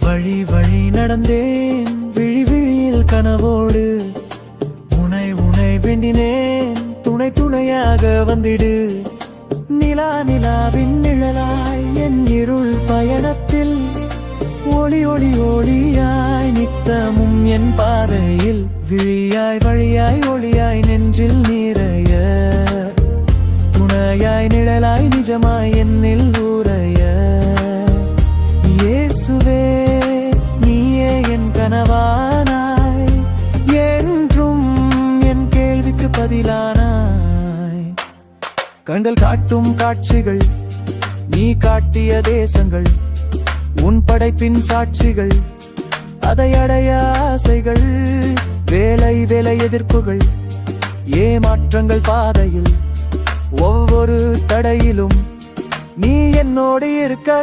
வழி வழி நடந்தேன் விழி விழியில் கனவோடு, உனை உனை வேண்டினேன் துணை துணையாக வந்திடு. நிலா நிலாவின் நிழலாய் என் இருள் பயணத்தில், ஒளி ஒளி ஒளியாய் நித்தமும் என் பாதையில், விழியாய் வழியாய் ஒளியாய் நெஞ்சில் நிறைய, துணையாய் நிழலாய் நிஜமாய் என்னில் ஊரைய. இயேசுவே நீயே என் கனவானாய், என்றும் என் கேள்விக்கு பதிலானாய். கண்கள் காட்டும் காட்சிகள், நீ காட்டிய தேசங்கள், உன் படைப்பின் சாட்சிகள், அதை அடைய ஆசைகள், வேலை வேலை எதிர்ப்புகள், ஏமாற்றங்கள் பாதையில், ஒவ்வொரு தடையிலும் நீ என்னோடு இருக்க